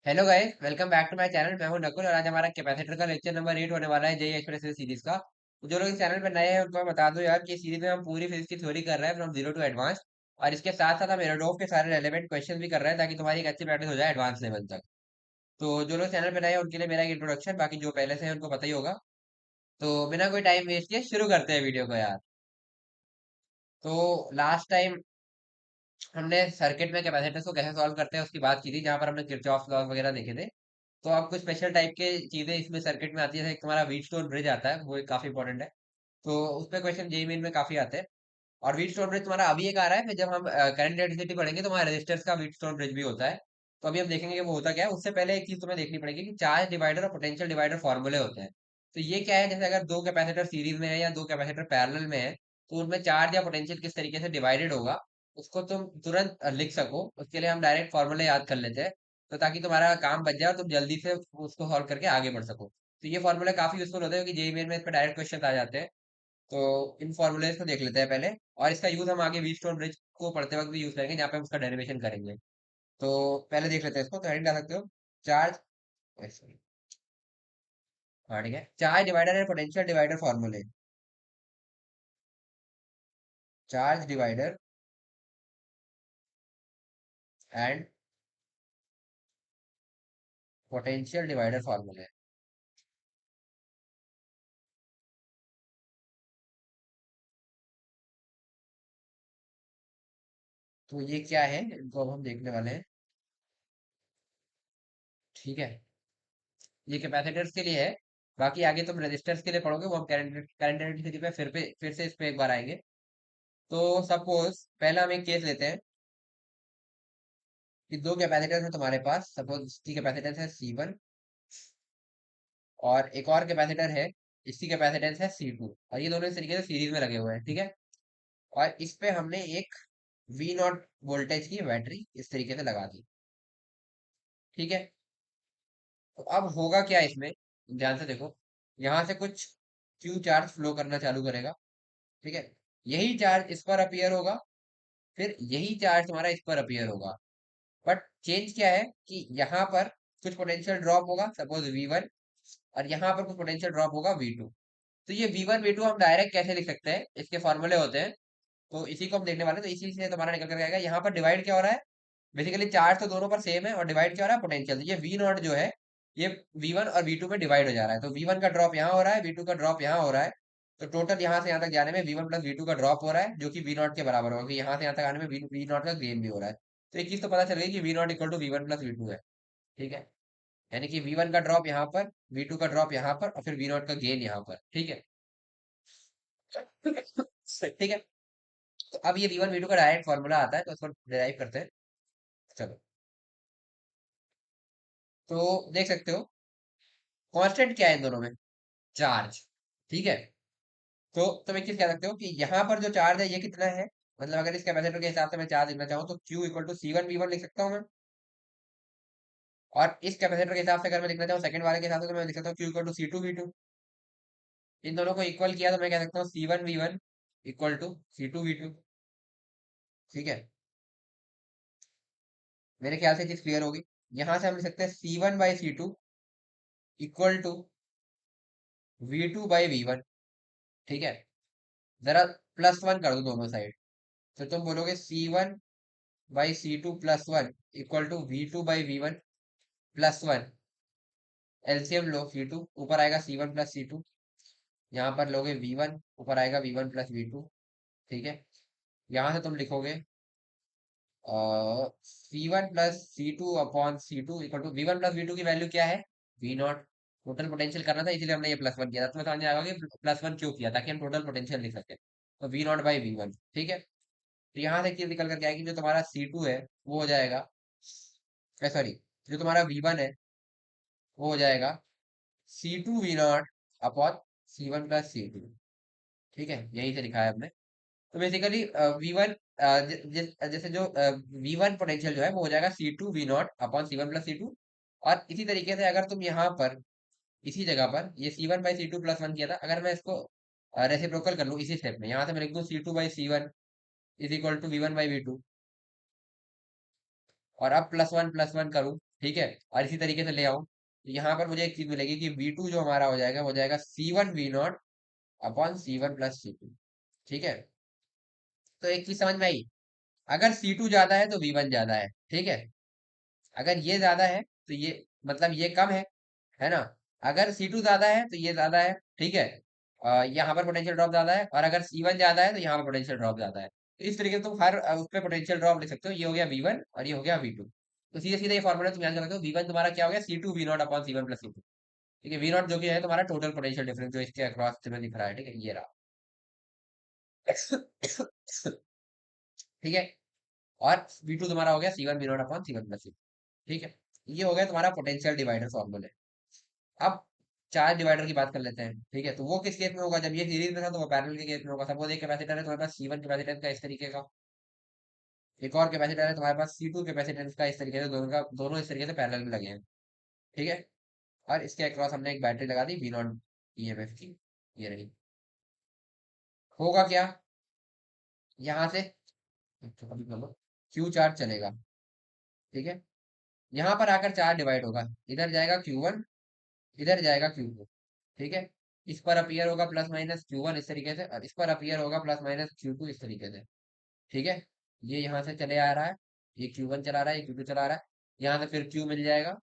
Hello guys, welcome back to my channel. मैं हूं नकुल और आज हमारा कैपेसिटर का लेक्चर नंबर 8 होने वाला है, जेई एक्सप्रेस सीरीज का। तो जो लोग इस चैनल पर नए हैं उनको मैं बता दूं यार कि इस सीरीज में हम पूरी फिजिक्स की थ्योरी कर रहे हैं फ्रॉम जीरो टू एडवांस। और इसके साथ साथ हम एरोडोफ के सारे रेलेवेंट क्वेश्चन भी कर रहे हैं ताकि तुम्हारी एक अच्छी प्रैक्टिस हो जाए एडवांस लेवल तक। तो जो लोग चैनल पर नए हैं उनके लिए मेरा एक इंट्रोडक्शन, बाकी जो पहले से है उनको पता ही होगा। तो बिना कोई टाइम वेस्ट किए शुरू करते हैं वीडियो को यार। तो लास्ट टाइम हमने सर्किट में कैपेसिटर्स को कैसे सॉल्व करते हैं उसकी बात की थी, जहां पर हमने किरचॉफ लॉज वगैरह देखे थे। तो अब कुछ स्पेशल टाइप के चीजें इसमें सर्किट में आती है, जैसे एक तुम्हारा व्हीटस्टोन ब्रिज आता है, वो एक काफी इंपॉर्टेंट है। तो उस पे क्वेश्चन जेई मेन में काफी आते हैं। और व्हीटस्टोन ब्रिज तुम्हारा अभी एक आ रहा है, फिर जब हम करंट इलेक्ट्रिसिटी पढ़ेंगे तो हमारे रेजिस्टर्स का व्हीटस्टोन ब्रिज भी होता है। तो अभी हम देखेंगे कि वो होता क्या है। उससे पहले एक चीज तुम्हें देखनी पड़ेगी कि चार्ज डिवाइडर और पोटेंशियल डिवाइडर फॉर्मूले होते हैं। तो ये क्या है, जैसे अगर दो कैपेसिटर सीरीज में है या दो कैपेसिटर पैरेलल में है, तो उनमें चार्ज या पोटेंशियल किस तरीके से डिवाइडेड होगा उसको तुम तुरंत लिख सको, उसके लिए हम डायरेक्ट फॉर्मूले याद कर लेते हैं। तो ताकि तुम्हारा काम बच जाए और तुम जल्दी से उसको सॉल्व करके आगे बढ़ सको। तो ये फॉर्मूले काफी यूजफुल होते हैं क्योंकि जेई मेन में इस पर डायरेक्ट क्वेश्चन आ जाते हैं। तो इन फॉर्मूलेज को देख लेते हैं पहले। और इसका यूज हम आगे व्हीटस्टोन ब्रिज को पढ़ते वक्त भी यूज करेंगे, जहाँ पे हम उसका डेरिवेशन करेंगे। तो पहले देख लेते हैं इसको, तो हेडिंग डाल सकते हो। चार्ज, sorry, हाँ ठीक है, charge divider and potential divider फॉर्मूले। Charge divider and potential divider फॉर्मूले। तो ये क्या है, इनको अब हम देखने वाले हैं। ठीक है, ये कैपेसिटर्स के लिए है। बाकी आगे तुम रेजिस्टर्स के लिए पढ़ोगे, वो हम करंट इलेक्ट्रिसिटी पे फिर से इस पे एक बार आएंगे। तो सपोज पहला हम एक केस लेते हैं कि दो कैपेसिटर्स है तुम्हारे पास। सपोज इसकी कैपेसिटेंस है C1 और एक और कैपेसिटर है, इसकी कैपेसिटेंस है C2, और ये दोनों इस तरीके से सीरीज में लगे हुए हैं। ठीक है, और इस पे हमने एक V0 वोल्टेज की बैटरी इस तरीके से लगा दी। ठीक है, तो अब होगा क्या इसमें, ध्यान से देखो। यहाँ से कुछ Q चार्ज फ्लो करना चालू करेगा। ठीक है, यही चार्ज इस पर अपीयर होगा, फिर यही चार्ज तुम्हारा इस पर अपीयर होगा। बट चेंज क्या है कि यहाँ पर कुछ पोटेंशियल ड्रॉप होगा, सपोज V1, और यहाँ पर कुछ पोटेंशियल ड्रॉप होगा V2। तो ये V1 V2 हम डायरेक्ट कैसे लिख सकते हैं, इसके फॉर्मूले होते हैं। तो इसी को हम देखने वाले हैं। तो इसी से तुम्हारा निकल कर आएगा, यहाँ पर डिवाइड क्या हो रहा है। बेसिकली चार्ज तो दोनों पर सेम है, और डिवाइड क्या हो रहा है, पोटेंशियल। तो ये V0 जो है, ये V1 और V2 में डिवाइड हो जा रहा है। तो V1 का ड्रॉप यहाँ हो रहा है, V2 का ड्रॉप यहाँ हो रहा है। तो टोटल यहाँ से यहाँ तक जाने में V1 प्लस V2 का ड्रॉप हो रहा है, जो कि V0 के बराबर होगा, क्योंकि यहाँ से यहाँ तक आने में V0 का गेन भी हो रहा है। तो एक चीज तो पता चल गई कि V0 equal to V1 plus V2 है। ठीक है, यानी कि V1 का ड्रॉप यहाँ पर, V2 का ड्रॉप यहाँ पर, और फिर V0 का गेन यहाँ पर। ठीक है, ठीक है। तो अब ये V1 V2 का डायरेक्ट फॉर्मूला आता है, तो उसको डिराइव करते हैं। चलो, तो देख सकते हो कांस्टेंट क्या है इन दोनों में, चार्ज। ठीक है, तो तुम एक चीज कह सकते हो कि यहाँ पर जो चार्ज है ये कितना है। मतलब अगर इस कैपेसिटर के हिसाब से मैं चार्ज लिखना चाहूँ तो Q equal to C1 V1 लिख सकता हूँ मैं। और इस कैपेसिटर के हिसाब से अगर मैं लिखना चाहूँ सेकंड वाले के हिसाब से, तो मैं लिख सकता हूँ Q equal to C2 V2। इन दोनों को इक्वल किया तो मैं कह सकता हूँ C1 V1 equal to C2 V2। ठीक है, मेरे ख्याल से चीज क्लियर होगी। यहाँ से हम लिख सकते हैं C1/C2 इक्वल टू V2/V1। ठीक है, जरा +1 कर दो दोनों साइड। तो तुम बोलोगे C1/C2 +1 equal to V2/V1 +1। LCM low, C2 ऊपर आएगा C1 + C2, यहाँ पर लोगे V1, ऊपर आएगा V1 + V2। ठीक है, यहाँ से तुम लिखोगे C1 + C2 upon C2 equal to V1 + V2 की वैल्यू क्या है, V0। टोटल पोटेंशियल करना था, इसलिए हमने ये +1 किया था। तुम्हें समझ आएगा कि +1 क्यों किया, ताकि हम टोटल पोटेंशियल लिख सके। तो V0/V1। ठीक है, तो यहाँ से एक चीज निकल करके आएगी, जो तुम्हारा C2 है वो हो जाएगा, सॉरी, जो तुम्हारा V1 है वो हो जाएगा C2 V0 upon C1 + C2। ठीक है, यही से लिखा है हमने। तो बेसिकली V1, जैसे जो V1 पोटेंशियल जो है वो हो जाएगा C2 V0 upon C1 + C2। और इसी तरीके से अगर तुम यहाँ पर इसी जगह पर ये C1/C2 +1 किया था, अगर मैं इसको रेसिप्रोकल कर लूँ इसी स्टेप में, यहाँ से मैं लिख दूँ C2/C1 is equal to V1/V2, और अब +1 +1 करूँ, ठीक है, और इसी तरीके से ले आऊं तो यहाँ पर मुझे एक चीज मिलेगी कि V2 जो हमारा हो जाएगा वो हो जाएगा C1 V0 upon C1 + C2। ठीक है, तो एक चीज समझ में आई, अगर C2 ज्यादा है तो V1 ज्यादा है, ठीक है, अगर ये ज्यादा है तो ये मतलब ये कम है ना, अगर C2 ज्यादा है तो ये ज्यादा है, ठीक है, यहाँ पर पोटेंशियल ड्रॉप ज्यादा है, और अगर C1 ज्यादा है तो यहाँ पर पोटेंशियल ड्रॉप ज्यादा है, तो इस तरीके से तुम हर उस पर पोटेंशियल ड्रॉप लिख सकते हो, ये हो गया V1 और ये हो गया V2। तो सीधे सीधे ये फॉर्मूला तुम याद कर सकते हो, V1 तुम्हारा क्या हो गया, C2 V0 upon C1 + C2। ठीक है, V0 जो कि है तुम्हारा टोटल पोटेंशियल डिफरेंस जो इसके अक्रॉस तुम्हें दिख रहा है, ठीक है, ये रहा। ठीक है, और V2 तुम्हारा हो गया C1 V0 upon C1 + C2। ठीक है, ये हो गया तुम्हारा पोटेंशियल डिवाइडर फॉर्मूले। अब चार्ज डिवाइडर की बात कर लेते हैं, ठीक है, तो वो किस केस में होगा, जब ये सीरीज में था तो वो पैरेलल के केस में होगा। सपोज एक कैपेसिटर है तुम्हारे पास C1 कैपेसिटेंस का इस तरीके का, एक और कैपेसिटर है तुम्हारे पास C2 कैपेसिटेंस का इस तरीके से, दोनों इस तरीके से पैरेलल में लगे हैं, ठीक है, और इसके अक्रॉस हमने एक बैटरी लगा दी V0 EMF की, ये रही। होगा क्या, यहाँ से क्यू चार्ज चलेगा, ठीक है, यहाँ पर आकर चार्ज डिवाइड होगा, इधर जाएगा Q1, इधर जाएगा Q2, ठीक है, इस पर अपीयर होगा +- Q1 इस तरीके से, और इस पर अपीयर होगा +- Q2 इस तरीके से, ठीक है, ये यहाँ से चले आ रहा है, ये Q1 चला रहा है, ये Q2 चला रहा है, यहाँ से फिर Q मिल जाएगा,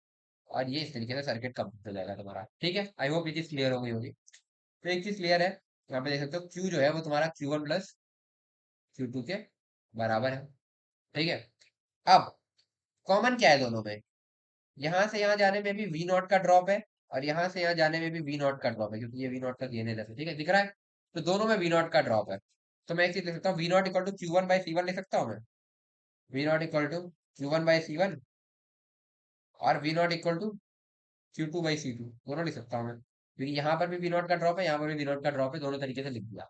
और ये इस तरीके से सर्किट कंप्लीट हो जाएगा तुम्हारा। ठीक है, आई होप ये चीज क्लियर हो गई होगी। तो एक चीज क्लियर है, यहाँ पे देख सकते हो Q जो है वो तुम्हारा Q1 + Q2 के बराबर है, ठीक है। अब कॉमन क्या है दोनों में, यहाँ से यहाँ जाने में भी V0 का ड्रॉप है, और यहाँ से यहाँ जाने में भी V0 का ड्रॉप है, क्योंकि ये V0 का गेन है जैसे, ठीक है, दिख रहा है, तो दोनों में V0 का ड्रॉप है। तो मैं एक चीज लिख सकता हूँ, V0 = Q1/C1 लिख सकता हूँ मैं, V0 = Q1/C1, और V0 = Q2/C2 दोनों लिख सकता हूँ मैं, क्योंकि यहाँ पर भी V0 का ड्रॉप है, यहाँ पर भी V0 का ड्रॉप है, दोनों तरीके से लिख दिया।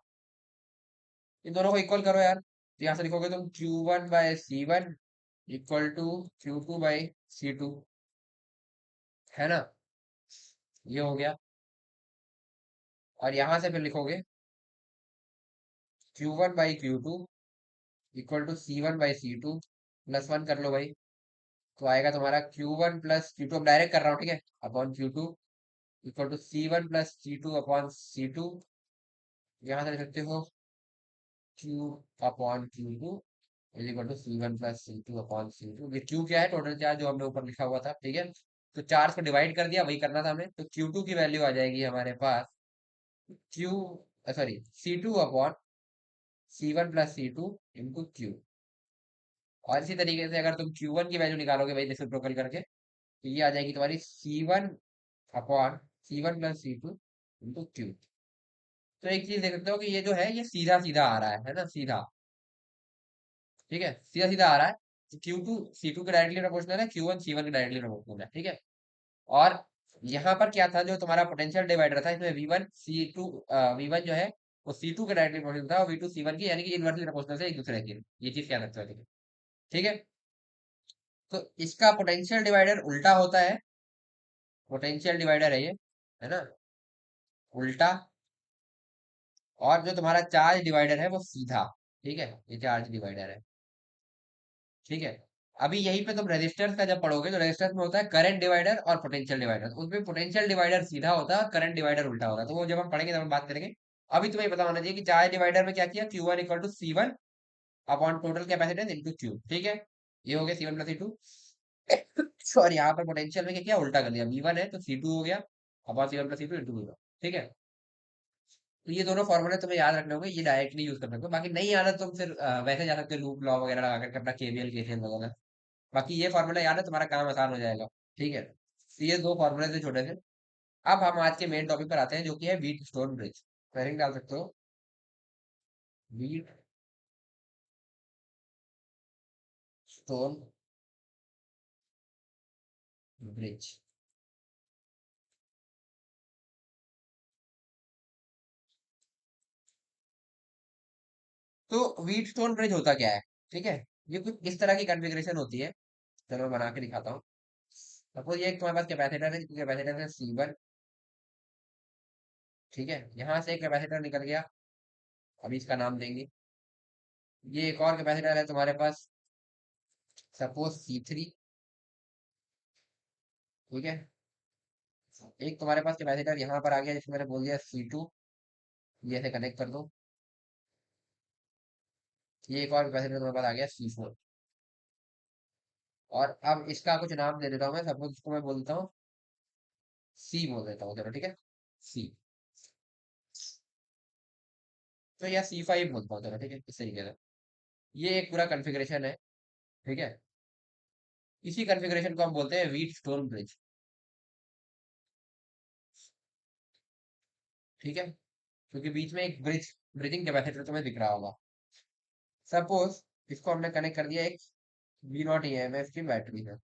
इन दोनों को इक्वल करो यार, तो यहाँ से लिखोगे तुम Q1/C1 = Q2/C2, है ना, ये हो गया, और यहाँ से फिर लिखोगे Q1/Q2 = C1/C2 +1 कर लो भाई, तो आएगा तुम्हारा Q1 + Q2, अब डायरेक्ट कर रहा हूँ, ठीक है, upon Q2 = C1 + C2 upon C2, यहाँ से लिख सकते हो Q/Q2 = C1 + C2 upon C2। ये Q क्या है, टोटल चार्ज जो हमने ऊपर लिखा हुआ था, ठीक है, तो चार्ज को डिवाइड कर दिया, वही करना था हमें, तो Q2 की वैल्यू आ जाएगी हमारे पास Q, sorry, C2/C1 + C2 × Q। और इसी तरीके से अगर तुम Q1 की वैल्यू निकालोगे भाई रेसिप्रोकल करके, तो ये आ जाएगी तुम्हारी C1/C1 + C2 × Q। तो एक चीज देख सकते हो कि ये जो है ये सीधा सीधा आ रहा है ना, सीधा, ठीक है, सीधा सीधा आ रहा है, Q2 C2 के डायरेक्टली प्रोपोर्शनल है, Q1 C1 के डायरेक्टली प्रोपोर्शनल है, ठीक है। और यहाँ पर क्या था, जो तुम्हारा पोटेंशियल डिवाइडर था, इसमें V1 जो है वो C2 के डायरेक्टली प्रोपोर्शनल था, और V2 C1 की, यानी कि इनवर्सली प्रोपोर्शनल है एक दूसरे के, ये चीज क्या रखते हो, ठीक है। तो इसका पोटेंशियल डिवाइडर उल्टा होता है, पोटेंशियल डिवाइडर है ये, है ना, उल्टा, और जो तुम्हारा चार्ज डिवाइडर है वो सीधा, ठीक है, ये चार्ज डिवाइडर है, ठीक है। अभी यहीं पे तुम रेजिस्टेंस का जब पढ़ोगे तो रेजिस्टेंस में होता है करंट डिवाइडर और पोटेंशियल डिवाइडर, उसमें पोटेंशियल डिवाइडर सीधा होता है और करंट डिवाइडर उल्टा होता है, तो वो जब हम पढ़ेंगे तब हम बात करेंगे। अभी तुम्हें पता होना चाहिए कि चार्ज डिवाइडर में क्या किया, Q1 = C1 upon total capacitance into Q, ठीक है, ये हो गया C1 + C2। और यहाँ पर पोटेंशियल में क्या किया, उल्टा कर दिया, V1 है तो C2 हो गया अपॉन C1 + C2 × V1, ठीक है। तो ये दोनों फॉर्मूले तुम्हें याद रखने होंगे, ये डायरेक्टली यूज कर सकते हो, बाकी नहीं याद है तो फिर वैसे जा सकते हो, लूप लॉ वगैरह लगा करके अपना KVL KCL वगैरह। बाकी ये फॉर्मूला याद है, तुम्हारा काम आसान हो जाएगा, ठीक है। तो ये दो फॉर्मूले थे छोटे से। अब हम आज के मेन टॉपिक पर आते हैं, जो कि है व्हीट स्टोन ब्रिज। स्पेलिंग डाल सकते हो, व्हीट स्टोन ब्रिज। तो व्हीट स्टोन ब्रिज होता क्या है, ठीक है, ये कुछ इस तरह की कॉन्फ़िगरेशन होती है, चलो मैं बना के दिखाता हूँ। सपोज ये एक तुम्हारे पास कैपेसिटर है, कैपेसिटर है C1, ठीक है, यहाँ से एक कैपेसिटर निकल गया, अभी इसका नाम देंगे, ये एक और कैपेसिटर है तुम्हारे पास, सपोज C3, ठीक है। एक तुम्हारे पास कैपेसिटर यहाँ पर आ गया जिसको मैंने बोल दिया C2, ये से कनेक्ट कर दो। ये एक और कैपेसिटर तुम्हारे पास आ गया C4। और अब इसका कुछ नाम दे देता हूँ मैं, सपोज इसको मैं बोलता हूँ C बोल देता हूँ, चलो ठीक है। C, तो या C5 बोलता हूँ, चलो ठीक है, इस तरीके से। ये एक पूरा कॉन्फ़िगरेशन है। ठीक है। इसी कॉन्फ़िगरेशन को हम बोलते हैं व्हीट स्टोन ब्रिज। ठीक है। क्योंकि बीच में एक ब्रिजिंग कैपेसिटर तुम्हें दिख रहा होगा। सपोज इसको हमने कनेक्ट कर दिया एक V0 EMF की बैटरी में।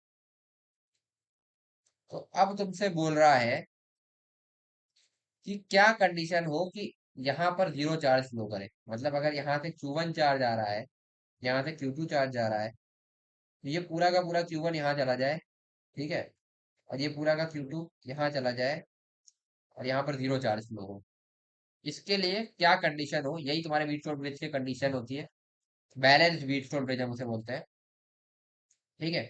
तो अब तुमसे बोल रहा है कि क्या कंडीशन हो कि यहाँ पर जीरो चार्ज फ्लो करे। मतलब अगर यहाँ से Q1 चार्ज आ रहा है, यहाँ से Q2 चार्ज जा रहा है, तो ये पूरा का पूरा Q1 यहाँ चला जाए। ठीक है। और ये पूरा का Q2 यहाँ चला जाए, और यहाँ पर जीरो चार्ज फ्लो हो। इसके लिए क्या कंडीशन हो, यही तुम्हारे व्हीटस्टोन ब्रिज की कंडीशन होती है। बैलेंस व्हीटस्टोन ब्रिज हम उसे बोलते हैं। ठीक है।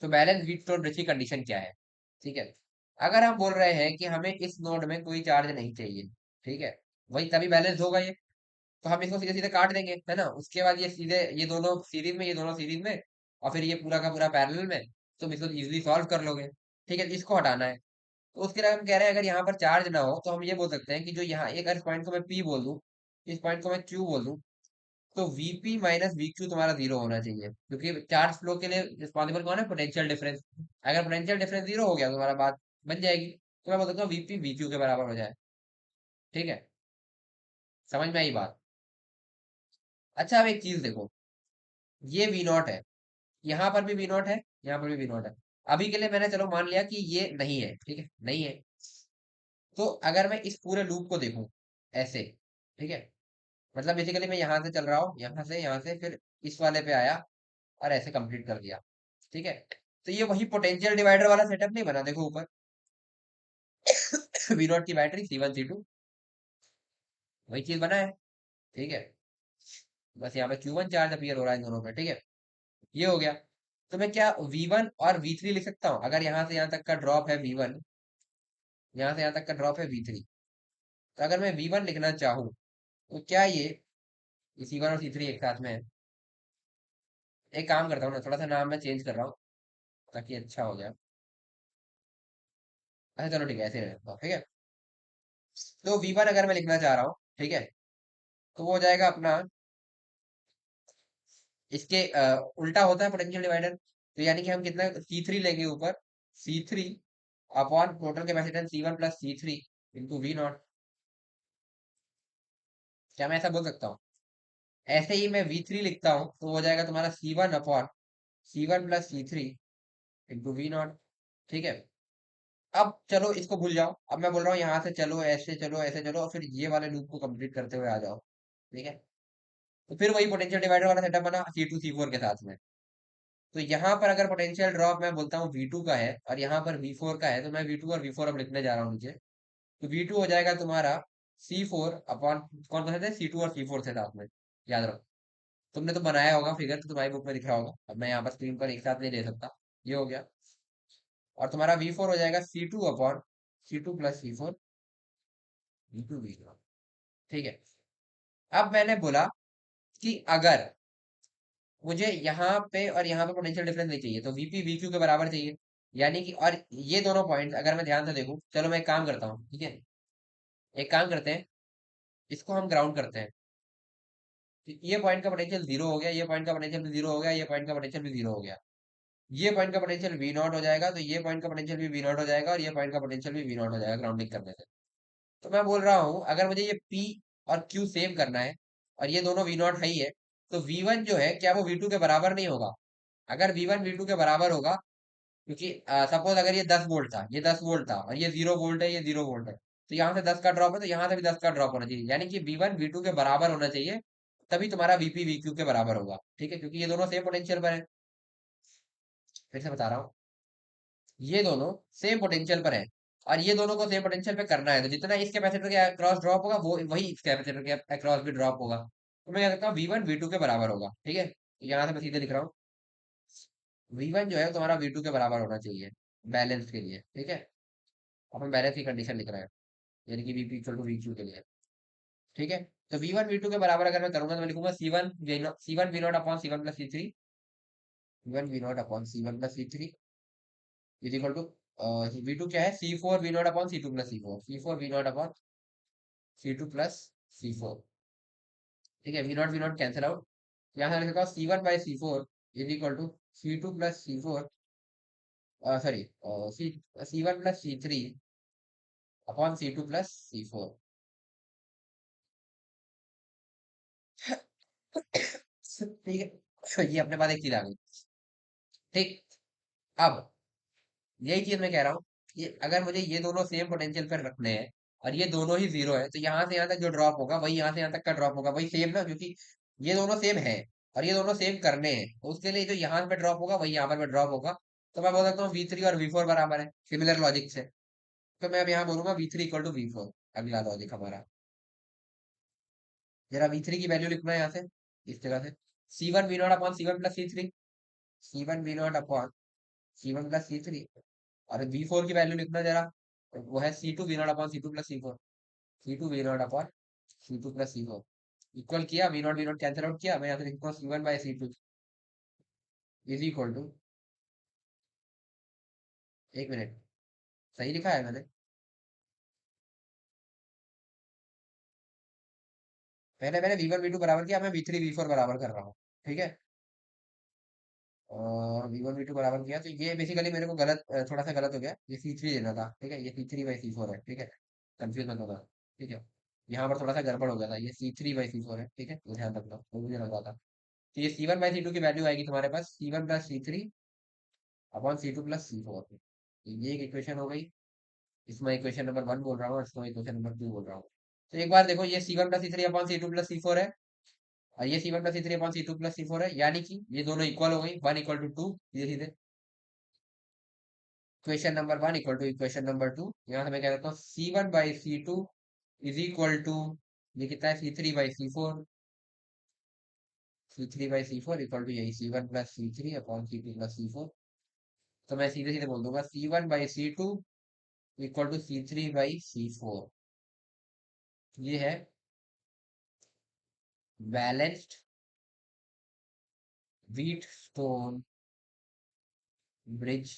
तो बैलेंस व्हीटस्टोन ब्रिज की कंडीशन क्या है? ठीक है। अगर हम बोल रहे हैं कि हमें इस नोड में कोई चार्ज नहीं चाहिए, ठीक है, वही तभी बैलेंस होगा ये। तो हम इसको सीधे सीधे काट देंगे, है ना। उसके बाद ये सीधे, ये दोनों सीरीज में, ये दोनों सीरीज में, और फिर ये पूरा का पूरा पैरेलल में। तुम इसको इजीली सॉल्व कर लोगे। ठीक है, इसको हटाना है। तो उसके लिए हम कह रहे हैं, अगर यहाँ पर चार्ज ना हो तो हम ये बोल सकते हैं कि जो यहाँ एक, अगर इस पॉइंट को मैं P बोल दूं, इस पॉइंट को मैं Q बोल दूं, तो Vp माइनस VQ तुम्हारा जीरो होना चाहिए। क्योंकि चार्ज फ्लो के लिए रिस्पॉन्सिबल कौन है? Potential difference. अगर पोटेंशियल डिफरेंस जीरो हो गया तो तुम्हारा बात बन जाएगी। तो मैं बोल सकता हूँ Vp VQ के बराबर हो जाए। ठीक है। समझ में आई बात? अच्छा, अब एक चीज देखो, ये V0 है, यहाँ पर भी V0 है, यहाँ पर भी V0 है। अभी के लिए मैंने चलो मान लिया कि ये नहीं है, ठीक है, नहीं है। तो अगर मैं इस पूरे लूप को देखूं ऐसे, ठीक है, मतलब बेसिकली मैं यहाँ से चल रहा हूँ, यहाँ से फिर इस वाले पे आया, और ऐसे कंप्लीट कर दिया। ठीक है। तो ये वही पोटेंशियल डिवाइडर वाला सेटअप नहीं बना? देखो ऊपर V0 की बैटरी C1 C2, वही चीज बना है। ठीक है। बस यहाँ पे Q1 चार्ज अपीयर हो रहा है इन दोनों पे। ठीक है। ये हो गया। तो मैं क्या V1 और V3 लिख सकता हूँ? अगर यहाँ से यहाँ तक का ड्रॉप है V1, यहाँ से यहाँ तक का ड्रॉप है V3, तो अगर मैं V1 लिखना चाहूँ, तो क्या ये C1 और C3 एक साथ में है? एक काम करता हूँ ना, थोड़ा सा नाम मैं चेंज कर रहा हूँ ताकि अच्छा हो जाए। अच्छा चलो ठीक है, ऐसे रहता हूँ। ठीक है। तो V1 अगर मैं लिखना चाह रहा हूँ, ठीक है, तो वो हो जाएगा अपना, इसके उल्टा होता है पोटेंशियल डिवाइडर। तो यानी कि हम कितना C3 लेंगे ऊपर, C3 upon total capacitance C1 plus C3 into V0। क्या मैं ऐसा बोल सकता हूँ? ऐसे ही मैं V3 लिखता हूँ तो हो जाएगा तुम्हारा C1 upon C1 plus C3 into V0। ठीक है। अब चलो इसको भूल जाओ, अब मैं बोल रहा हूँ यहाँ से चलो, ऐसे चलो, ऐसे चलो, और फिर ये वाले लूप को कंप्लीट करते हुए आ जाओ। ठीक है। तो फिर वही पोटेंशियल डिवाइडर वाला सेटअप बना C2 C4 के साथ में। तो यहाँ पर अगर पोटेंशियल ड्रॉप मैं बोलता हूँ V2 का है, और यहाँ पर V4 का है, तो मैं V2 और V4 अब लिखने जा रहा हूँ नीचे। तो V2 हो जाएगा तुम्हारा C4 अपॉन, कौन कौन से थे? C2 और C4 से साथ में, याद रखो। तुमने तो बनाया होगा फिगर, तो तुम्हारी बुक में दिख रहा होगा, अब मैं यहाँ पर स्क्रीन पर एक साथ नहीं दे सकता। ये हो गया। और तुम्हारा V4 हो जाएगा C2 upon C2 plus C4 into V0। ठीक है। अब मैंने बोला कि अगर मुझे यहाँ पे और यहाँ पे पोटेंशियल डिफरेंस नहीं चाहिए, तो Vp VQ के बराबर चाहिए। यानी कि, और ये दोनों पॉइंट्स अगर मैं ध्यान से देखूं, चलो मैं एक काम करता हूँ, ठीक है, एक काम करते हैं, इसको हम ग्राउंड करते हैं। तो ये पॉइंट का पोटेंशियल जीरो हो गया, ये पॉइंट का पोटेंशियल भी जीरो हो गया, ये पॉइंट का पोटेंशियल भी जीरो हो गया। ये पॉइंट का पोटेंशियल V0 हो जाएगा, तो ये पॉइंट का पोटेंशियल भी V0 हो जाएगा, और ये पॉइंट का पोटेंशियल भी V0 हो जाएगा ग्राउंडिंग करने से। तो मैं बोल रहा हूँ, अगर मुझे ये P और Q सेव करना है, और ये दोनों V0 है ही है, तो V1 जो है, क्या वो V2 के बराबर नहीं होगा? अगर V1 V2 के बराबर होगा, क्योंकि सपोज अगर ये 10 वोल्ट था, ये 10 वोल्ट था, और ये 0 वोल्ट है, ये 0 वोल्ट है, तो यहाँ से 10 का ड्रॉप है, तो यहाँ से भी 10 का ड्रॉप होना चाहिए। यानी कि V1 V2 के बराबर होना चाहिए, तभी तुम्हारा Vp VQ के बराबर होगा। ठीक है, क्योंकि ये दोनों सेम पोटेंशियल पर है। फिर से बता रहा हूँ, ये दोनों सेम पोटेंशियल पर है, और ये दोनों को सेम पोटेंशियल पे करना है, तो जितना इस कैपेसिटर के अक्रॉस ड्रॉप होगा, वो वही इस कैपेसिटर के अक्रॉस भी ड्रॉप होगा। तो मैं क्या कहता हूँ, V1 V2 के बराबर होगा। ठीक है, तो यहाँ से मैं सीधे लिख रहा हूँ, V1 जो है तुम्हारा V2 के बराबर होना चाहिए। बैलेंस के लिए, ठीक है। अपन बैलेंस की कंडीशन लिख रहे हैं, यानी कि VP equal to V Q के लिए, ठीक है। तो वी वन वी टू के बराबर अगर मैं करूंगा तो मैं लिखूंगा C one V naught upon C one plus C three, one V naught upon C one plus C three is equal to V two क्या है, C four V naught upon C two plus C four, C four V naught upon C two plus C four, ठीक है। V naught cancel out, यहाँ से लिखा C one by C four is equal to C two plus C four, sorry, C C one plus C three upon C two plus C four, ठीक है। तो ये अपने पास एक चीज आ गई, ठीक। अब यही चीज मैं कह रहा हूँ कि अगर मुझे ये दोनों सेम पोटेंशियल पर रखने हैं और ये दोनों ही जीरो है, तो यहाँ से यहाँ तक जो ड्रॉप होगा वही यहाँ से यहाँ तक का ड्रॉप होगा, वही सेम ना, क्योंकि ये दोनों सेम है और ये दोनों सेम करने हैं, तो उसके लिए जो यहाँ पे ड्रॉप होगा वही यहाँ पर भी ड्रॉप होगा। तो मैं बोल सकता हूँ वी थ्री और वी फोर बराबर है, सिमिलर लॉजिक से। तो मैं अब यहाँ बोलूंगा V three equal to V four, अगला लॉजिक हमारा। जरा वी थ्री की वैल्यू लिखना है यहाँ से, इस जगह से, C one V naught upon C one plus C three, C one V naught upon C one plus C three, और वी फोर की वैल्यू लिखना जरा, तो वो है C two V naught upon C two plus C four, C two V naught upon C two plus C four, equal किया, V naught cancel out किया, मैं यहाँ से लिखता हूँ C one by C two is equal to, एक minute, सही लिखा है मैंने, पहले मैंने वी वन वी टू बराबर किया, मैं वी थ्री वी फोर बराबर कर रहा हूँ, ठीक है। और वी वन वी टू बराबर किया, तो ये बेसिकली मेरे को गलत, थोड़ा सा गलत हो गया, ये सी थ्री देना था, ठीक है, ये C three by C four है, ठीक है, कंफ्यूज मत होगा, ठीक है। यहाँ पर थोड़ा सा गड़बड़ हो गया था, ये C three by C four है, ठीक है, तो ध्यान रखना, वो मुझे लगा था। तो ये C one by C two की वैल्यू आएगी तुम्हारे पास C one plus C three upon C two plus C four, ये एक इक्वेशन हो गई। इसमें इक्वेशन नंबर वन बोल रहा हूँ, इसमें इक्वेशन नंबर टू बोल रहा हूँ। तो एक बार देखो, ये C one plus C three upon C two plus C four है, और ये C one plus C three upon C two plus C four है, यानी कि ये दोनों इक्वल हो गई, वन इक्वल टू टू, सीधे सीधे equation number one equal to equation number two. यहाँ से मैं कह देता हूँ C one by C two is equal to, ये कितना है, C three by C four, C three by C four equal to यही C one plus C three upon C two plus C four. तो मैं सीधे सीधे बोल दूंगा C one by C two equal to C three by C four, ये है balanced Wheatstone bridge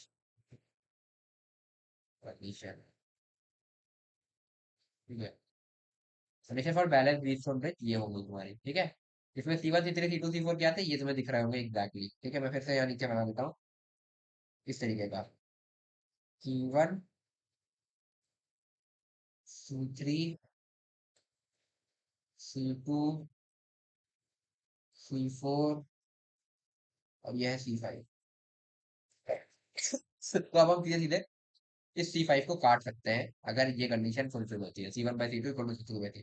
condition, ठीक है। Condition for balance Wheatstone bridge ये होगी तुम्हारी, ठीक है। इसमें C one C three C two C four क्या थे, ये तुम्हें दिख रहे होंगे एग्जैक्टली, ठीक है। मैं फिर से यहाँ नीचे बना देता हूँ इस तरीके का, C one C three C two C four और यह है सी फाइव। तो अब हम सीधे सीधे इस सी फाइव को काट सकते हैं अगर ये कंडीशन फुलफिल होती है, C one by C two equal to C two by C,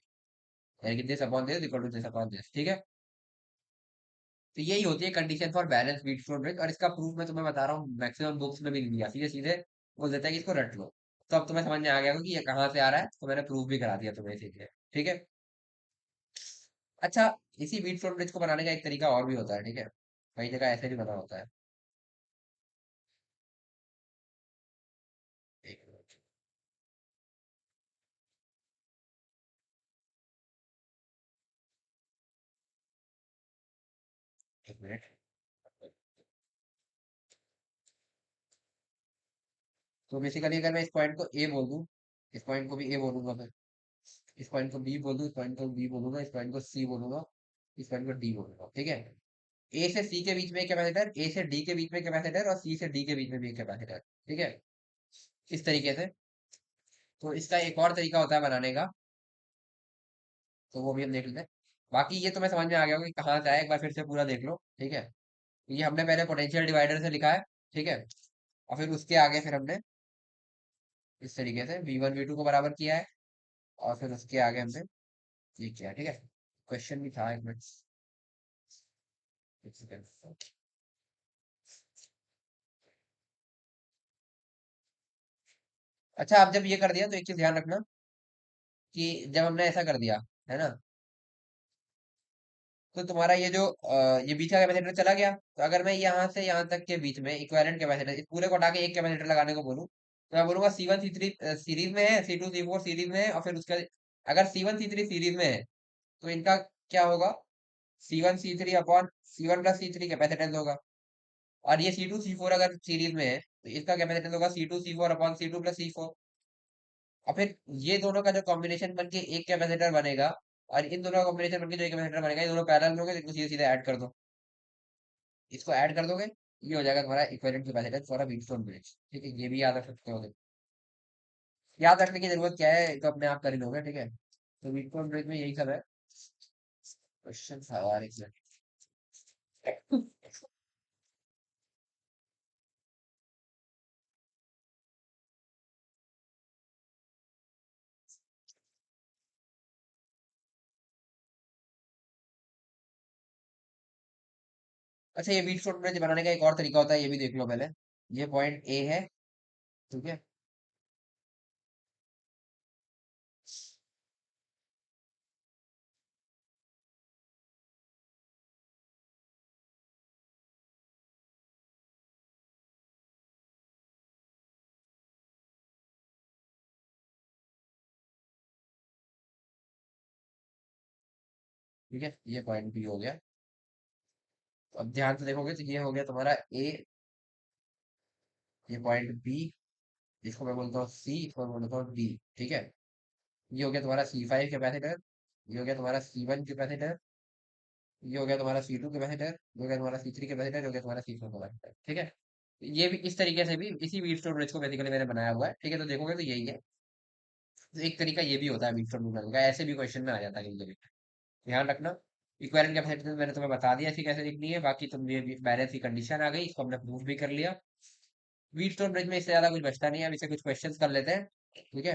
यानी कि this upon this equal to this upon this, ठीक है। तो यही होती है condition for balance beat flow bridge, और इसका प्रूफ मैं तुम्हें बता रहा हूँ, मैक्सिमम बुक्स में भी नहीं दिया, सीधे सीधे बोल देता है कि इसको रट लो। तो अब तुम्हें समझ में आ गया होगा कि ये कहाँ से आ रहा है, तो मैंने प्रूफ भी करा दिया तुम्हें इसीलिए, ठीक है। अच्छा, इसी बीट फ्लो ब्रिज को बनाने का एक तरीका और भी होता है, ठीक है, कई जगह ऐसे भी बना होता है। एक मिनट, एक मिनट। तो बेसिकली अगर मैं इस पॉइंट को ए बोल दूं, इस पॉइंट को भी ए बोलूंगा मैं, इस पॉइंट को बी बोल दूं, इस पॉइंट को बी बोलूंगा, इस पॉइंट को सी बोलूंगा, इस पॉइंट को डी बोलूंगा, ठीक है। ए से सी के बीच में एक कैपेसिटर, ए से डी के बीच में कैपेसिटर, और सी से डी के बीच में भी एक कैपेसिटर, ठीक है, इस तरीके से। तो इसका एक और तरीका होता है बनाने का, तो वो भी हम देख लेते हैं। बाकी ये तुम्हें समझ में आ गया होगा कि कहाँ से आया, एक बार फिर से पूरा देख लो, ठीक है। ये हमने पहले पोटेंशियल डिवाइडर से लिखा है, ठीक है, और फिर उसके आगे फिर हमने इस तरीके से वी वन वी टू को बराबर किया है, और फिर उसके आगे हमने ये किया, ठीक है। क्वेश्चन भी था, एक मिनट, एक सेकंड। अच्छा, आप जब ये कर दिया तो एक चीज ध्यान रखना कि जब हमने ऐसा कर दिया, है ना, तो तुम्हारा ये जो ये बीच का कैपेसिटर चला गया। तो अगर मैं यहाँ से यहाँ तक के बीच में इक्विवेलेंट कैपेसिटर इस पूरे को हटा के एक कैपेसिटर लगाने को बोलूँ, तो मैं बोलूंगा C1 C3 सीरीज में है, C2 C4 सीरीज में है, और फिर उसका अगर C1 C3 सीरीज में है तो इनका क्या होगा, C1 C3 upon C1 + C3 capacitance होगा। और ये C2 C4 अगर सीरीज में है तो इसका कैपेसिटेंस होगा C2 C4 upon C2 + C4। और फिर ये दोनों का जो कॉम्बिनेशन बन के एक कैपेसिटर बनेगा, और इन दोनों का कॉम्बिनेशन बन के जो एक कैपेसिटर बनेगा, ये दोनों पैरेलल में होंगे, तो इनको सीधे सीधे ऐड कर दो। इसको ऐड कर दोगे, ये हो जाएगा तुम्हारा equivalent capacitance for a Wheatstone bridge. ठीक है, ये भी याद रख सकते हो। याद रखने की जरूरत क्या है, तो अपने आप कर ही लोगे। ठीक है, तो व्हीटस्टोन ब्रिज में यही सब है। क्वेश्चन था यार एक मिनट। अच्छा, ये व्हीटस्टोन ब्रिज बनाने का एक और तरीका होता है, ये भी देख लो पहले। ये पॉइंट ए है, ठीक है। ठीक है, ये पॉइंट बी हो गया। तो अब ध्यान से देखोगे तो ये हो गया तुम्हारा ए, ये पॉइंट बी, इसको मैं बोलता हूँ सी, इसको मैं बोलता हूँ डी। ठीक है, ये हो गया तुम्हारा C5 कैपेसिटर, ये हो गया तुम्हारा C1 कैपेसिटर, ये हो गया तुम्हारा C2 कैपेसिटर, ये हो गया तुम्हारा C3 कैपेसिटर, ये हो गया तुम्हारा C4 कैपेसिटर। ठीक है, ये भी इस तरीके से भी इसी व्हीटस्टोन ब्रिज को बेसिकली मैंने बनाया हुआ है। ठीक है, तो देखोगे तो यही है। तो एक तरीका ये भी होता है व्हीटस्टोन ब्रिज बनाने का, ऐसे भी क्वेश्चन में आ जाता है कभी कभी। ध्यान रखना। इक्विवेलेंट कैपेसिटेंस मैंने तुम्हें बता दिया ऐसी कैसे लिखनी है, बाकी तुम ये बैलेंस की कंडीशन आ गई, इसको हमने प्रूफ भी कर लिया। व्हीटस्टोन ब्रिज में इससे ज्यादा कुछ बचता नहीं है, अब इसे कुछ क्वेश्चंस कर लेते हैं। ठीक है,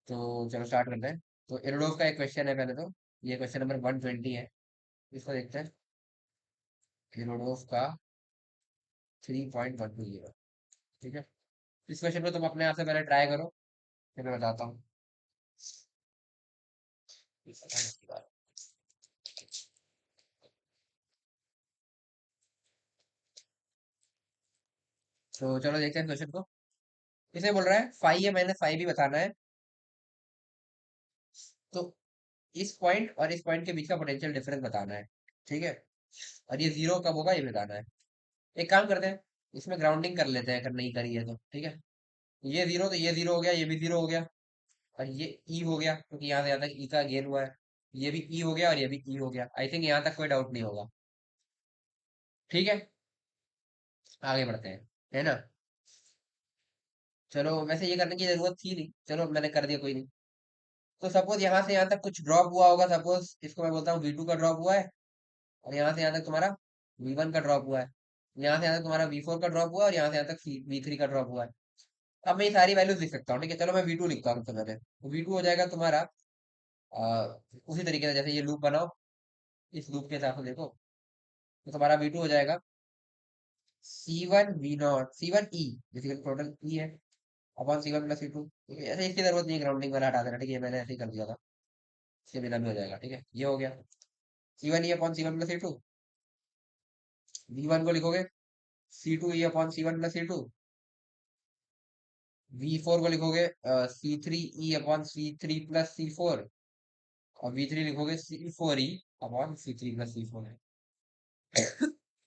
तो चलो स्टार्ट करते हैं। तो एरोडोफ का एक क्वेश्चन है पहले तो, ये क्वेश्चन नंबर 120 है, इसको देखते हैं। एरोडोफ का 3.120। ठीक है, इस क्वेश्चन को तुम अपने आप से पहले ट्राई करो, फिर मैं बताता हूँ। तो चलो देखते हैं क्वेश्चन को। इसे बोल रहा है फाइव ए माइनस फाइव बी बताना है। तो इस पॉइंट और इस पॉइंट के बीच का पोटेंशियल डिफरेंस बताना है। ठीक है, और ये जीरो कब होगा ये बताना है। एक काम करते हैं, इसमें ग्राउंडिंग कर लेते हैं अगर नहीं करी है तो। ठीक है, ये जीरो तो ये जीरो हो गया, ये भी जीरो हो गया, और ये ई हो गया क्योंकि यहाँ से यहाँ तक ई का गेन हुआ है। ये भी ई हो गया और ये भी ई हो गया। आई थिंक यहाँ तक कोई डाउट नहीं होगा। ठीक है, आगे बढ़ते हैं, है ना। चलो, वैसे ये करने की जरूरत थी नहीं, चलो मैंने कर दिया, कोई नहीं। तो सपोज यहाँ से यहाँ तक कुछ ड्रॉप हुआ होगा, सपोज इसको मैं बोलता हूँ V2 का ड्रॉप हुआ है, और यहाँ से यहाँ तक तुम्हारा V1 का ड्रॉप हुआ है, यहाँ से यहाँ तक तुम्हारा V4 का ड्रॉप हुआ है, और यहाँ से यहाँ तक V3 का ड्रॉप हुआ है। अब मैं ये सारी वैल्यूज लिख सकता हूँ। ठीक है, चलो मैं V2 लिखता हूँ सबसे पहले। तो V2 हो जाएगा तुम्हारा उसी तरीके से जैसे ये लूप बनाओ, इस लूप के हिसाब से देखो। तो तुम्हारा V2 हो जाएगा C1 V0 C1 E, basically total E है, अपॉन C1 + C2। ठीक है, ऐसे इसकी जरूरत नहीं है, ग्राउंडिंग वाला हटा देना। ठीक है, मैंने ऐसे ही कर दिया था, इसके बिना भी हो जाएगा। ठीक है, ये हो गया C1E upon C1 + C2। V1 को लिखोगे C2E upon C1 + C2। V4 को लिखोगे C3E अपॉन C3 + C4। और V3 लिखोगे C4E अपॉन C3 + C4 है।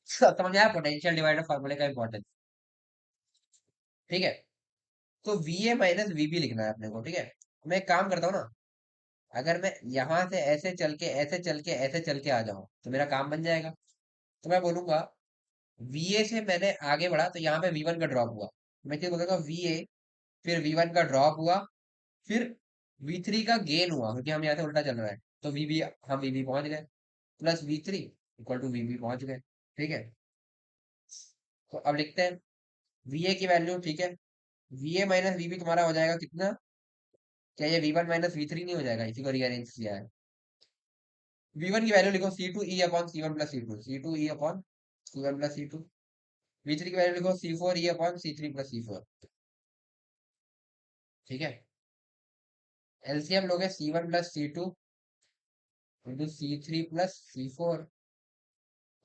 समझ आया पोटेंशियल डिवाइडर फार्मूले का इंपॉर्टेंस। ठीक है, तो VA माइनस VB लिखना है अपने को। ठीक है, मैं एक काम करता हूँ ना, अगर मैं यहाँ से ऐसे चल के ऐसे चल के ऐसे चल के आ जाऊं तो मेरा काम बन जाएगा। तो मैं बोलूंगा VA से मैंने आगे बढ़ा तो यहाँ पे V1 का ड्रॉप हुआ, मैं क्या बोलूंगा VA, फिर V1 का ड्रॉप हुआ, फिर V3 का गेन हुआ क्योंकि हम यहाँ से उल्टा चल रहा है, तो VB, हम VB पहुंच गए, plus V3 equal to VB पहुंच गए। ठीक है, तो अब लिखते हैं VA की वैल्यू। ठीक है, VA माइनस VB तुम्हारा हो जाएगा कितना, क्या ये V1 माइनस V3 नहीं हो जाएगा, इसी को रीअरेंज किया है। V1 की वैल्यू लिखो C2E upon C1 + C2, C2E upon C1 + C2। V3 की वैल्यू लिखो C4E अपॉन C3 + C4। ठीक है, एलसीएम लोगे C1 + C2, into C3 + C4।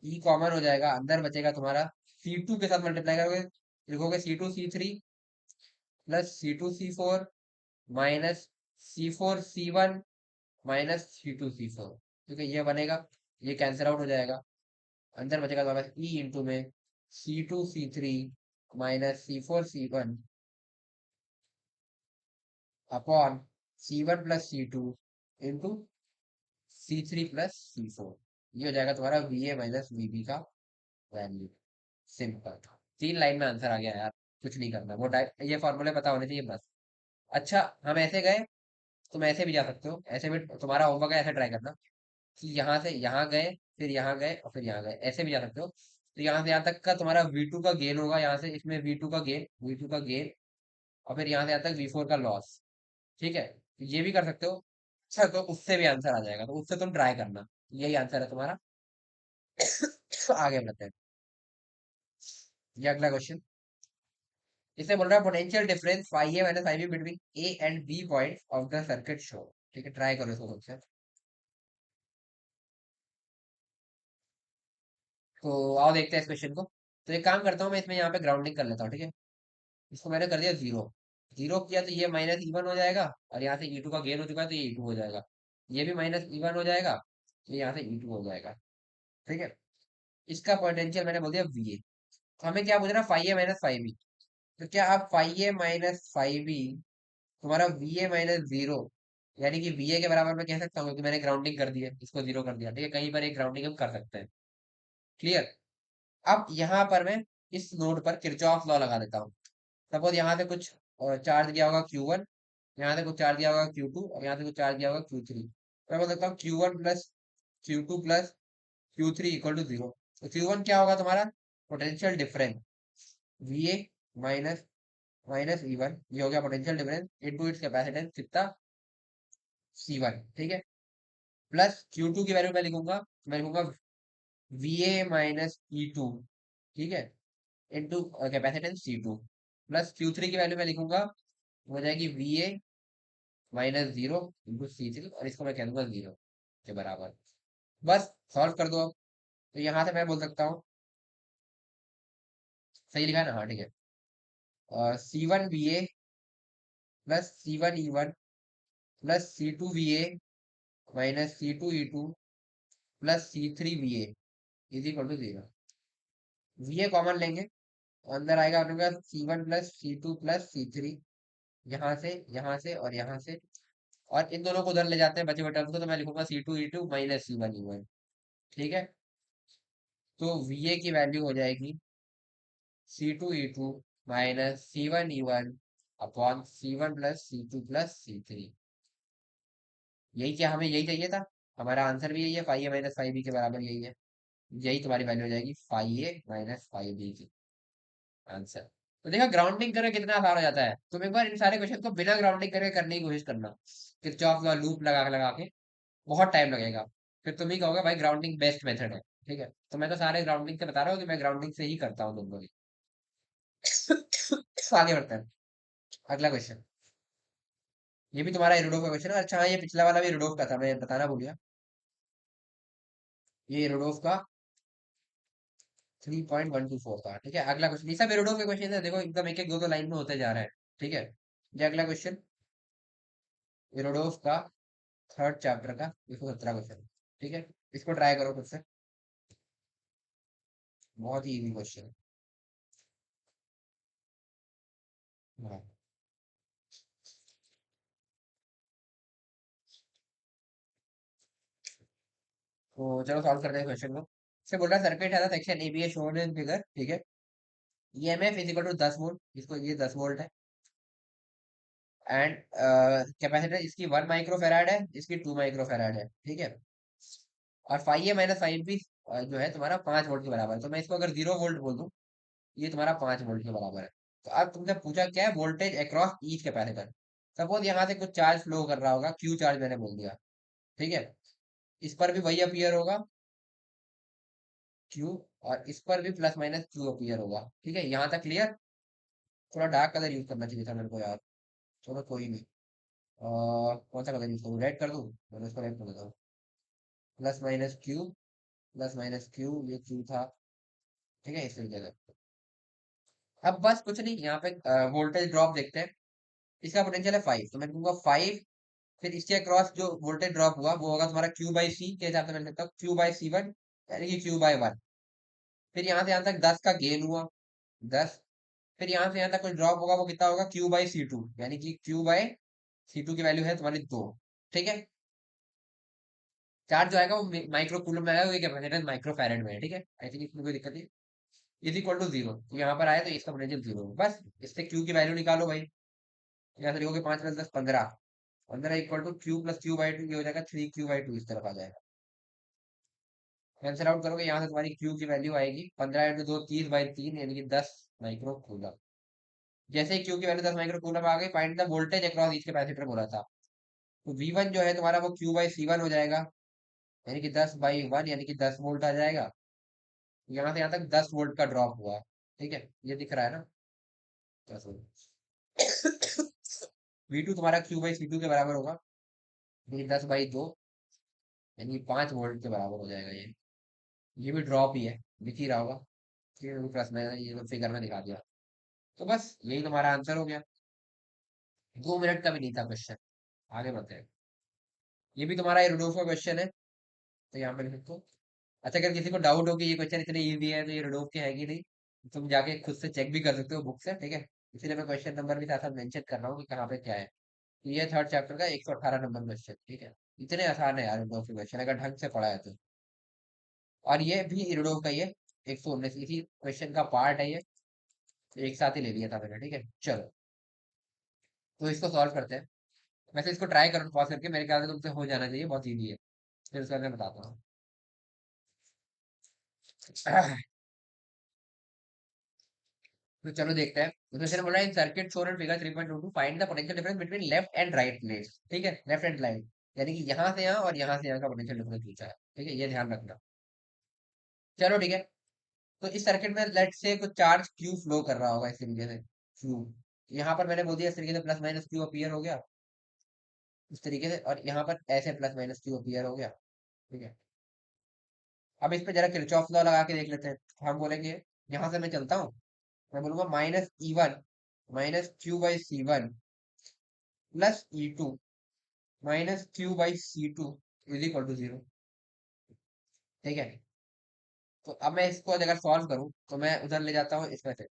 ई कॉमन हो जाएगा, अंदर बचेगा तुम्हारा C2 के साथ मल्टीप्लाई करोगे, लिखोगे C2C3 + C2C4 minus C4C1 minus C2C4। ठीक है, ये बनेगा, ये कैंसिल आउट हो जाएगा। अंदर बचेगा तुम्हारे पास ई इंटू में C2C3 minus C4C1 upon C1 + C2 into C3 + C4। ये हो जाएगा तुम्हारा VA - VB का वैल्यू। सिंपल। 3 लाइन में आंसर आ गया यार, कुछ नहीं करना, ये फॉर्मूले पता होने चाहिए बस। अच्छा, हम ऐसे गए, तुम ऐसे भी जा सकते हो, ऐसे भी तुम्हारा होमवर्क है, ऐसे ट्राई करना कि यहाँ से यहाँ गए, फिर यहाँ गए और फिर यहाँ गए, ऐसे भी जा सकते हो। तो यहाँ से यहाँ तक का तुम्हारा V2 का गेन होगा, यहाँ से इसमें V2 का गेन और फिर यहाँ से यहाँ तक V4 का लॉस। ठीक है, तो ये भी कर सकते हो। अच्छा, तो उससे भी आंसर आ जाएगा, तो उससे तुम ट्राई करना। यही आंसर है तुम्हारा। तो आगे बढ़ते हैं। ये अगला क्वेश्चन, इसे बोल रहा है potential difference φA - φB between A and B point of the circuit show. ठीक है, ट्राई करो इसको खुद से। तो आओ देखते हैं इस क्वेश्चन को। तो एक काम करता हूँ, मैं इसमें यहाँ पे ग्राउंडिंग कर लेता हूँ। ठीक है, इसको मैंने कर दिया जीरो। जीरो किया तो ये -E1 हो जाएगा, और यहाँ से E2 का गेन हो चुका है तो ये E2 हो जाएगा। ये भी -E1 हो जाएगा, तो यहाँ से E2 हो जाएगा। ठीक है, इसका पोटेंशियल मैंने बोल दिया VA। तो हमें क्या पूछ रहा है, φA - φB। तो क्या आप φA - φB तुम्हारा VA - 0, यानी कि VA के बराबर मैं कह सकता हूँ, क्योंकि मैंने ग्राउंडिंग कर दी है, इसको जीरो कर दिया। ठीक है, कहीं पर एक ग्राउंडिंग हम कर सकते हैं। क्लियर। अब यहाँ पर मैं इस नोड पर किरचॉफ लॉ लगा देता हूँ। सपोज यहाँ से कुछ चार्ज दिया होगा Q1, यहाँ से कुछ चार्ज दिया होगा Q2, और यहाँ से कुछ चार्ज दिया होगा Q3। मैं बोल सकता हूँ Q1 + Q2 + Q3 = 0। तो Q1 क्या होगा तुम्हारा, potential difference VA minus minus E1, ये हो गया potential difference into its capacitance कितना, C1। ठीक है, प्लस Q2 की वैल्यू मैं लिखूंगा VA - E2। ठीक है, into capacitance C2, plus Q3 की वैल्यू मैं लिखूंगा, हो जाएगी VA - 0 इंटू C3, और इसको मैं कह दूंगा 0 के बराबर। बस सॉल्व कर दो अब। तो यहाँ से मैं बोल सकता हूँ, सही लिखा है ना, हाँ ठीक है। C1 VA plus C1 E1 plus C2 VA minus C2 E2 plus C3 VA is equal to 0। VA common लेंगे, अंदर आएगा अपने पास C1 + C2 + C3, यहाँ से और यहाँ से, और इन दोनों को उधर ले जाते हैं बचे हुए टर्म को, तो मैं लिखूंगा C2 E2 minus C1 E1। ठीक है, तो VA की वैल्यू हो जाएगी C2 E2 minus C1 E1 upon C1 + C2 + C3। यही क्या, हमें यही चाहिए था। हमारा आंसर भी यही है, φA - φB के बराबर यही है। यही तुम्हारी वैल्यू हो जाएगी φA - φB की आंसर। तो देखा, ग्राउंडिंग करके कितना आसान हो जाता है। तुम एक बार इन सारे क्वेश्चन को बिना ग्राउंडिंग करके करने की कोशिश करना, किरचॉफ का लूप लगा के बहुत टाइम लगेगा। फिर तुम ही कहोगे भाई ग्राउंडिंग बेस्ट मेथड है। ठीक है, तो मैं तो सारे ग्राउंडिंग से बता रहा हूँ कि मैं ग्राउंडिंग से ही करता हूँ दोनों ही। आगे बढ़ते हैं, अगला क्वेश्चन। ये भी तुम्हारा इरोडोफ का क्वेश्चन है। अच्छा हाँ, ये पिछला वाला भी इरोडोफ का था, मैं बताना भूल गया। ये इरोडोफ का 3.124 था। ठीक है, अगला क्वेश्चन, ये सब इरोडोफ के क्वेश्चन है, देखो एकदम एक एक दो दो लाइन में होते जा रहे हैं। ठीक है, ये अगला क्वेश्चन इरोडोफ का थर्ड चैप्टर का 117 क्वेश्चन। ठीक है, इसको ट्राई करो खुद से, बहुत ही इजी क्वेश्चन है। हाँ, तो चलो सॉल्व करते हैं क्वेश्चन को। से बोल रहा है सर्किट है section A B A shown in figure. ठीक है, EMF is equal to 10 volt, इसको ये 10 वोल्ट है। एंड कैपेसिटर इसकी 1 माइक्रो फैराड है, इसकी 2 माइक्रो फैराड है। ठीक है, और φA - φB जो है तुम्हारा 5 वोल्ट के बराबर है। तो मैं इसको अगर 0 वोल्ट बोल दूं, ये तुम्हारा 5 वोल्ट के बराबर है। तो अब तुमसे पूछा क्या है, voltage across each capacitor. Suppose यहाँ से कुछ चार्ज फ्लो कर रहा होगा, क्यू चार्ज मैंने बोल दिया। ठीक है, इस पर भी वही अपीयर होगा क्यू, और इस पर भी प्लस माइनस क्यू अपीयर होगा। ठीक है, यहाँ तक क्लियर। थोड़ा डार्क कलर यूज करना चाहिए था मेरे को यार। चलो कोई नहीं, कौन सा कलर यूज करूँ, रेड कर दूँ, मैंने इसको रेड कर देता हूँ। प्लस माइनस क्यू, ये क्यू था। ठीक है, इस तरीके से। अब बस कुछ नहीं, यहाँ पे वोल्टेज ड्रॉप देखते हैं। इसका पोटेंशियल है 5, तो मैं दूंगा 5। फिर इसके अक्रॉस जो वोल्टेज ड्रॉप हुआ वो होगा तुम्हारा क्यू बाई सी के हिसाब से, मैंने लिखता हूँ Q/C1, यानी कि Q/1। फिर यहाँ से यहाँ तक 10 का गेन हुआ, 10। फिर यहाँ से यहाँ तक कुछ ड्रॉप होगा, वो कितना होगा Q/C2, यानी कि Q/C2 की वैल्यू है तुम्हारी 2। ठीक है। चार्ज जो आएगा वो माइक्रो कूलम में आएगा, वो कैपेसिटेंस माइक्रो फैरेड में है। ठीक है, आई थिंक इसमें कोई दिक्कत नहीं। इज इक्वल टू 0, तो यहाँ पर आया तो इसका पोटेंशियल 0, बस इससे क्यू की वैल्यू निकालो भाई। यहाँ से लिखोगे 5 + 10 15, 15 इक्वल टू Q+Q/2, ये हो जाएगा 3Q/2, इस तरफ आ जाएगा। कैंसिल आउट करोगे, यहाँ से तुम्हारी क्यू की वैल्यू आएगी 15 × 2 30/3, यानी कि 10 माइक्रो कूलम। जैसे ही क्यू की वैल्यू 10 माइक्रो कूलम आ गई, find the voltage across each capacitor बोला था। तो V1 जो है तुम्हारा वो Q/C1 हो जाएगा, यानी कि 10/1, यानी कि 10 वोल्ट आ जाएगा। यहाँ से यहाँ तक 10 वोल्ट का ड्रॉप हुआ। ठीक है, ये दिख रहा है ना, 10 वोल्ट। V2 तुम्हारा Q/C2 के बराबर होगा, यानी 10/2, यानी 5 वोल्ट के बराबर हो जाएगा ये भी ड्रॉप ही है, दिख ही रहा होगा। ये भी प्लस में, ये तो फिगर में दिखा दिया। तो बस यही तुम्हारा आंसर हो गया। 2 मिनट का भी नहीं था क्वेश्चन। आगे बढ़ते हैं। ये भी तुम्हारा रूडोल्फ का क्वेश्चन है, तो यहाँ पे लिख दो। अच्छा, अगर किसी को डाउट हो कि ये क्वेश्चन इतने इजी है तो ये रूडोल्फ के है कि नहीं, तुम जाके खुद से चेक भी कर सकते हो बुक से। ठीक है, इसीलिए मैं क्वेश्चन नंबर भी साथ साथ मेंशन कर रहा हूँ कि कहाँ पे क्या है। तो ये थर्ड चैप्टर का 118 नंबर क्वेश्चन। ठीक है, इतने आसान है यार रूडोल्फ के क्वेश्चन, अगर ढंग से पढ़ा है तो। और ये भी रूडोल्फ का ही है, 119 इसी क्वेश्चन का पार्ट है ये। तो एक साथ ही ले लिया था मैंने। ठीक है, चलो, तो इसको सॉल्व करते हैं। वैसे इसको ट्राई करो पॉज करके, मेरे ख्याल से तुमसे हो जाना चाहिए, बहुत ईजी है। फिर उसका मैं बताता हूँ। तो चलो देखते हैं। तो क्वेश्चन बोला है, in circuit shown in figure 3.22 find the potential difference between left and right plates. ठीक है, लेफ्ट एंड राइट, यानी कि यहाँ से यहाँ और यहाँ से यहाँ का पोटेंशियल डिफरेंस पूछा है। ठीक है, ये ध्यान रखना। चलो ठीक है। तो इस सर्किट में लेट से कुछ चार्ज क्यू फ्लो कर रहा होगा इस तरीके से, क्यू। यहाँ पर मैंने बोल दिया इस तरीके से प्लस माइनस क्यू अपीयर हो गया, इस तरीके से। और यहाँ पर ऐसे प्लस माइनस क्यू अपीयर हो गया। ठीक है, अब इस पे जरा किरचॉफ लॉ लगा के देख लेते हैं। हम बोलेंगे, यहाँ से मैं चलता हूँ, मैं बोलूंगा -E1 -Q/C1 +E2 -Q/C2 is equal to 0। ठीक है, तो अब मैं इसको अगर सॉल्व करूं तो मैं उधर ले जाता हूँ इसमें से,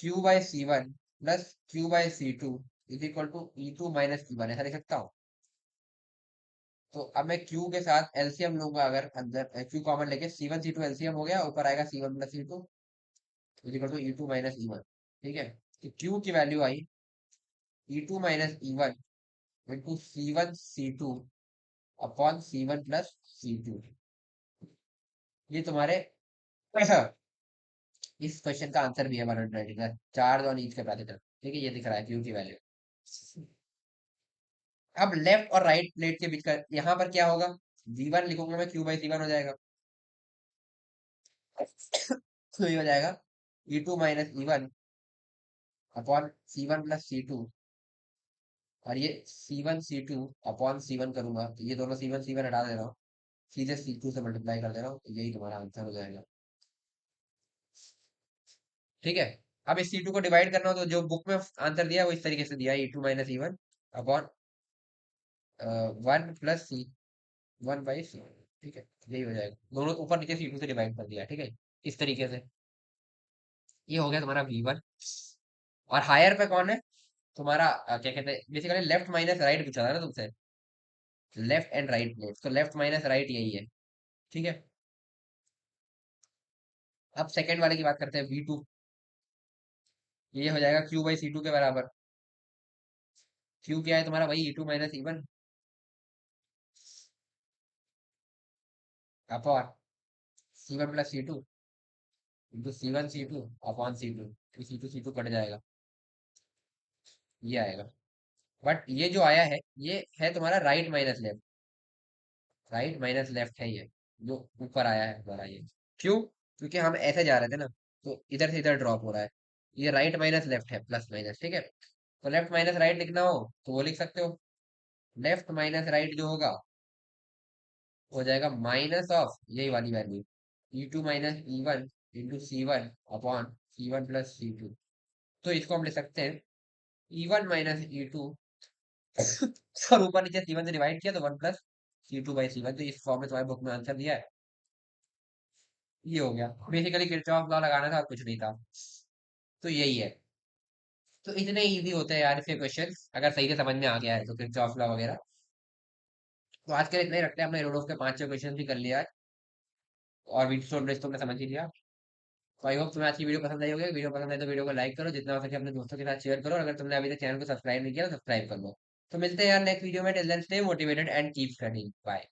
Q/C1 +Q/C2 is equal to E2 -E1, ऐसा लिख सकता हूँ। तो अब मैं Q के साथ एलसीएम लूंगा, अगर अंदर Q कॉमन लेके C1 C2 एलसीएम हो गया, ऊपर आएगा C1 + C2 is equal to E2 -E1। ठीक है, तो Q की वैल्यू आई E2 -E1 into C1 C2 upon C1 + C2। ये तुम्हारे इस क्वेश्चन का आंसर भी है 120 का, चार्ज ऑन ईच कैपेसिटर। ठीक है, ये दिख रहा है क्यू की वैल्यू। अब लेफ्ट और राइट प्लेट के बीच का यहाँ पर क्या होगा, V1 लिखूंगा मैं Q/C1 हो जाएगा। तो ये हो जाएगा E2 -E1 upon C1 + C2। और ये C1 C2 अपॉन C1 करूंगा, तो ये दोनों C1 हटा दे रहा हूँ, सीधे C2 से मल्टीप्लाई कर दे रहा हूँ, तो यही तुम्हारा आंसर हो जाएगा। ठीक है, अब इस C2 को डिवाइड करना हो तो जो बुक में आंसर दिया है वो इस तरीके से दिया है, E2 -E1 upon 1 + C 1/C। ठीक है, यही हो जाएगा, दोनों ऊपर नीचे C2 से डिवाइड कर दिया है। ठीक है, इस तरीके से। ये हो गया तुम्हारा V1। और हायर पे कौन है तुम्हारा, क्या कहते हैं, बेसिकली लेफ्ट माइनस राइट पूछा था ना तुमसे, लेफ्ट एंड राइट प्लेस, तो लेफ्ट माइनस राइट यही है। ठीक है, अब सेकंड वाले की बात करते हैं, V2। ये हो जाएगा Q/C2 के बराबर। Q क्या है तुम्हारा, वही E2 -E1 upon C1 + C2 into C1 C2 upon C2। C2 cut जाएगा, ये आएगा। बट ये जो आया है ये है तुम्हारा right minus left, right minus left है ये, जो ऊपर आया है तुम्हारा ये। क्यों? क्योंकि हम ऐसे जा रहे थे ना, तो इधर से इधर ड्रॉप हो रहा है। ये राइट माइनस लेफ्ट है, प्लस माइनस। ठीक है, तो लेफ्ट माइनस राइट लिखना हो तो वो लिख सकते हो। लेफ्ट माइनस राइट जो होगा हो जाएगा माइनस ऑफ यही वाली value E2 minus E1 into C1 upon C1 plus C2। तो इसको हम ले सकते हैं E1 माइनस E2 और ऊपर नीचे C1 से डिवाइड किया तो 1 प्लस C2 बाई C1। तो इस फॉर्म में तुम्हारे बुक में आंसर दिया है। ये हो गया, बेसिकली किरचॉफ लॉ लगाना था और कुछ नहीं था। तो यही है। तो इतने इजी होते हैं यार इसके क्वेश्चन, अगर सही से समझ में आ गया है तो किरचॉफ लॉ वगैरह। तो आज के लिए इतना ही रखते हैं, हमने रोडोफ के 5-6 क्वेश्चन भी कर लिया आज, और व्हीटस्टोन ब्रिज तुमने समझ ही लिया। तो आई होप तुम्हें आज की वीडियो पसंद आई होगी। वीडियो पसंद आई तो वीडियो को लाइक करो, जितना हो सके अपने दोस्तों के साथ शेयर करो, और अगर तुमने अभी तक चैनल को सब्सक्राइब नहीं किया तो सब्सक्राइब कर लो। तो मिलते हैं यार नेक्स्ट वीडियो में। Till then stay motivated and keep studying. Bye.